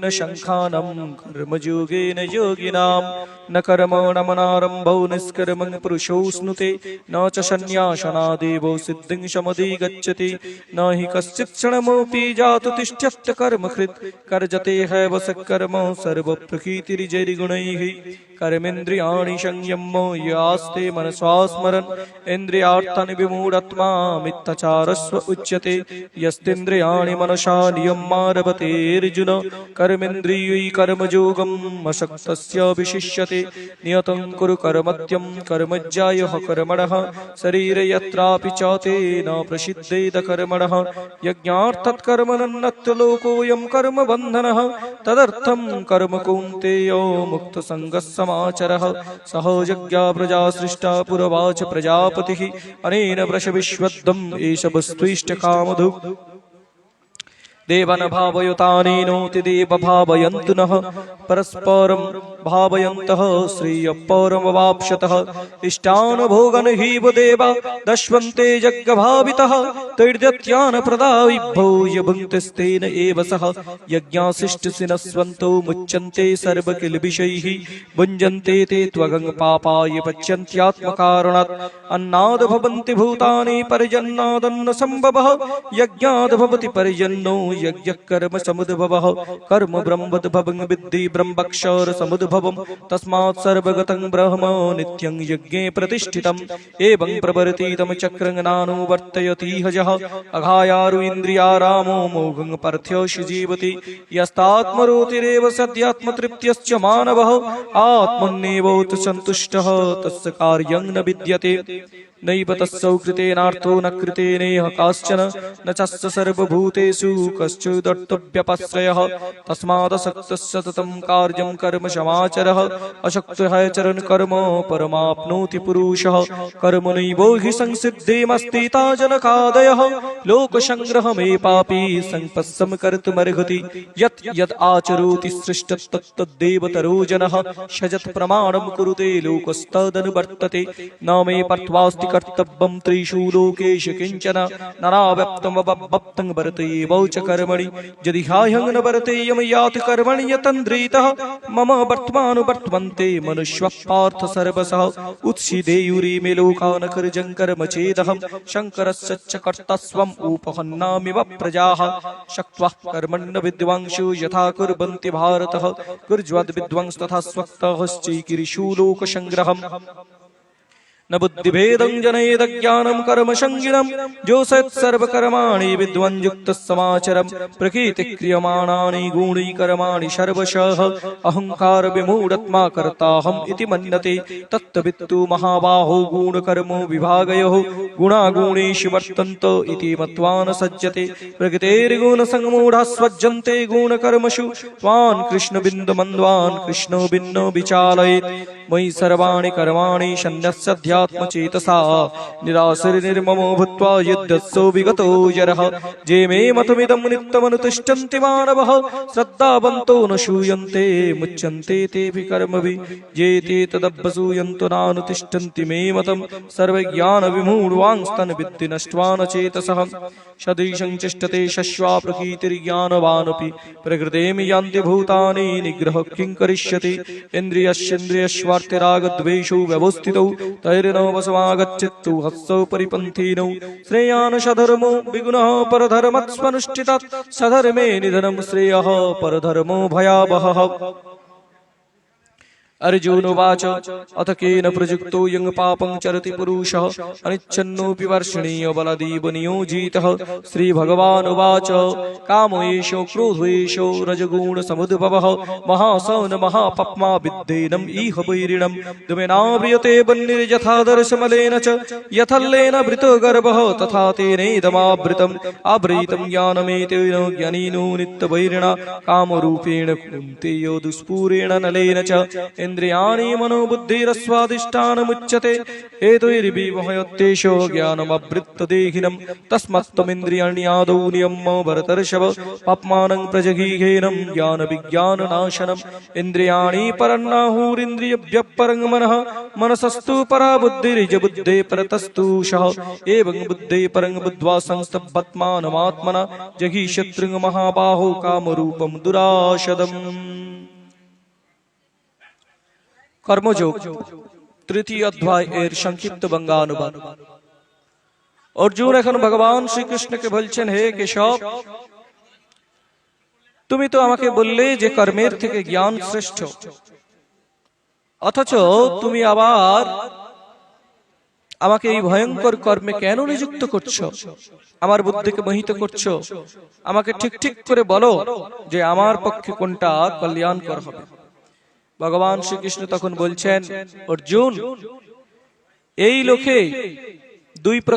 न शङ्खानं कर्मयोगेन योगिनां न कर्मणमनारम्भो निष्कर्मं पुरुषो स्नुते न च सन्न्यासनादेवो सिद्धिं समधिगच्छति न हि कश्चित् क्षणमपि जातु तिष्ठत्य कर्मकृत् कर्जते हैव सकर्म सर्वप्रकृतिर्जैर्गुणैः कर्मेन्द्रियाणि संयम्य यास्ते मनसा स्मरन् इन्द्रियार्थानि विमूढात्मा मिथ्याचारस्व उच्यते यस्तेन्द्रियाणि मनसा नियम्यारभतेऽर्जुन कर्मेन्द्रियै कर्मयोगम् अशक्तस्य विशिष्यते नियतं कुरु कर्मत्यं कर्मज्यायः कर्मणः शरीरे यत्रापि च ते न प्रसिद्धेत कर्मणः यज्ञार्थात् कर्मणन्नत्र लोकोऽयं कर्मबन्धनः तदर्थं कर्म कौन्तेय मुक्तसङ्गः समाचरः सह यज्ञा प्रजा सृष्टा पुरवाच प्रजापतिः अनेन वृषविश्वद्दम् एष वस्त्विष्टकामधुक् देवान् भावयुतानेनोति देव भावयन्तु नः परस्परं भावयन्तः श्रेयःपरमवाप्स्यतः इष्टान् भोगान् हीव देवा दश्वन्ते यज्ञभावितः तैर्दत्यान् प्रदा विभो यभुङ्क्तेन एव सः यज्ञाशिष्टसिनस्वन्तो मुच्यन्ते सर्वकिल्बिषैः भुञ्जन्ते ते त्वगं पापाय पच्यन्त्यात्मकारणात् अन्नाद् भवन्ति भूतानि पर्जन्नादन्न सम्भवः यज्ञाद् भवति पर्जन्नो यज्ञ कर्म समुद्भवः कर्म ब्रह्मोद्भवं विद्धि ब्रह्मक्षर समुद्भवं तस्मात् सर्वगतं ब्रह्म नित्यं यज्ञे प्रतिष्ठितम् एवं प्रवर्तितं चक्रं नानुवर्तयति हजः अघायारु इन्द्रियारामो मोघं पार्थ्यसि जीवति यस्तात्मरोतिरेव सद्यात्मतृप्त्यश्च मानवः आत्मन्येवोत सन्तुष्टः तस्य कार्यं न विद्यते नैव तस्सौ कृतेनार्थो न कृतेनेह काश्चन न चस्य सर्वभूतेषु कश्चिदर्थव्यपाश्रयः तस्मादसक्तः सततं कार्यं कर्म समाचरः अशक्तः चरन् कर्म परमाप्नोति पुरुषः कर्मणैवो हि संसिद्धिमस्तिता जनकादयः लोकसङ्ग्रहमे पापी संपत्सं कर्तुमर्हति यत् यद् आचरोति सृष्टस्तत्तद्देवतरो जनः सजत् प्रमाणं कुरुते लोकस्तदनुवर्तते न मे पार्थवास्ति कर्तव्यं त्रिषु लोकेषु किञ्चन नानाव्याप्तं वर्तते च कर्मणि यदि ह्यहं न वर्तेयं याति कर्मणि यतन्द्रितः मम वर्तमानुवर्तन्ते मनुष्यः पार्थ सर्वशः उत्सीदेयुरि मे लोकान् कर्जं कर्म चेदहं शङ्करस्य च कर्तस्वम् उपहन्नामिव प्रजाः शक्त्वा कर्मण्य विद्वांसो यथा कुर्वन्ति भारतः कुर्ज्वद् विद्वांस तथा स्वक्तश्चैकीर्षु लोकसङ्ग्रहम् न बुद्धिभेदं जनयेद ज्ञानं कर्म संगिनं जोसत् सर्वकर्माणि विद्वान् युक्तः समाचरम् प्रकृतिक्रियमाणानि गुणैकर्माणि सर्वशः अहंकार विमूढात्मा कर्ताहम् इति मन्यते तत्तवित्तु महाबाहो गुणकर्मो विभागयोः गुणागुणेषु वर्तन्त इति मत्वा न सज्जते प्रकृतेर्गुणसङ्गमूढाः स्वज्जन्ते गुणकर्मसु त्वान् कृष्णबिन्दुमन्द्वान् कृष्णोबिन्दो विचालयेत् मयि सर्वाणि कर्माणि सन्न्यस्याध्यात्मचेतसा निरासरिर्ममो भूत्वा युद्धस्सो विगतो जरः जे मे मतमिदं नित्यमनुतिष्ठन्ति मानवः श्रद्धावन्तो न शूयन्ते मुच्यन्ते तेऽपि कर्मभिः ये ते तदभ्यसूयन्तो नानुतिष्ठन्ति मे मतं सर्वज्ञानविमूढवांस्तन् विद्धि नष्ट्वा न चेतसः सदृशं चेष्टते शश्वा प्रकृतिर्ज्ञानवानपि प्रकृतें यान्ति भूतानि निग्रहः किं करिष्यति इन्द्रियस्येन्द्रियस्वार्थरागद्वेषौ व्यवस्थितौ तैर्नो वशमागच्छेत्तु हस्सौ परिपन्थिनौ श्रेयान् सधर्मो विगुणः परधर्मस्वनुष्ठितात् सधर्मे निधनं श्रेयः परधर्मो भयावहः अर्जुनोवाच अथ केन प्रयुक्तो यं पापं चरति पुरुषः अनिच्छन्नोऽपि वर्षणीय बलदेव नियोजितः श्रीभगवानुवाच कामो एषो क्रोधो एषो रजगुणसमुद्भवः महासौन महापाप्मा विद्धेनम् इह वैरिणम् द्विनाव्रियते वह्निर्यथादर्शमलेन च यथल्लेन वृतो गर्भः तथा तेनेदमावृतम् आवृतं ज्ञानमेतेन ज्ञानिनो नित्यवैरिणा कामरूपेण कुन्तेयो दुष्पूरेण नलेन च इन्द्रियाणि मनोबुद्धिरस्वादिष्टानमुच्यते एतैर्विमोहयत्येषो ज्ञानमवृत्तदेहिनं तस्मत्त्वमिन्द्रियाण्यादौ नियम्य भरतर्षभ पाप्मानं प्रजघीघेनं ज्ञानविज्ञाननाशनम् इन्द्रियाणि परन्नाहुरिन्द्रियभ्यः परं मनः मनसस्तु परा बुद्धिर्ज बुद्धे परतस्तु शः एवं बुद्धे परं बुद्ध्वा संस्तभ्यत्मानमात्मना जघीशत्रुं महाबाहो कामरूपं दुराशदम्। কর্মযোগ তৃতীয় অধ্যায় এর সংক্ষিপ্ত বঙ্গানুবাদ। অর্জুন এখন ভগবান শ্রীকৃষ্ণকে বলছেন, হে কেশব, তুমি তো আমাকে বললে যে কর্মের থেকে জ্ঞান শ্রেষ্ঠ, অথচ তুমি আবার আমাকে এই ভয়ঙ্কর কর্মে কেন নিযুক্ত করছো? আমার বুদ্ধিকে মোহিত করছো। আমাকে ঠিক ঠিক করে বলো যে আমার পক্ষে কোনটা কল্যাণকর হবে। ভগবান শ্রীকৃষ্ণ তখন বলছেন, অর্জুন, এই লোকে দুই প্রকার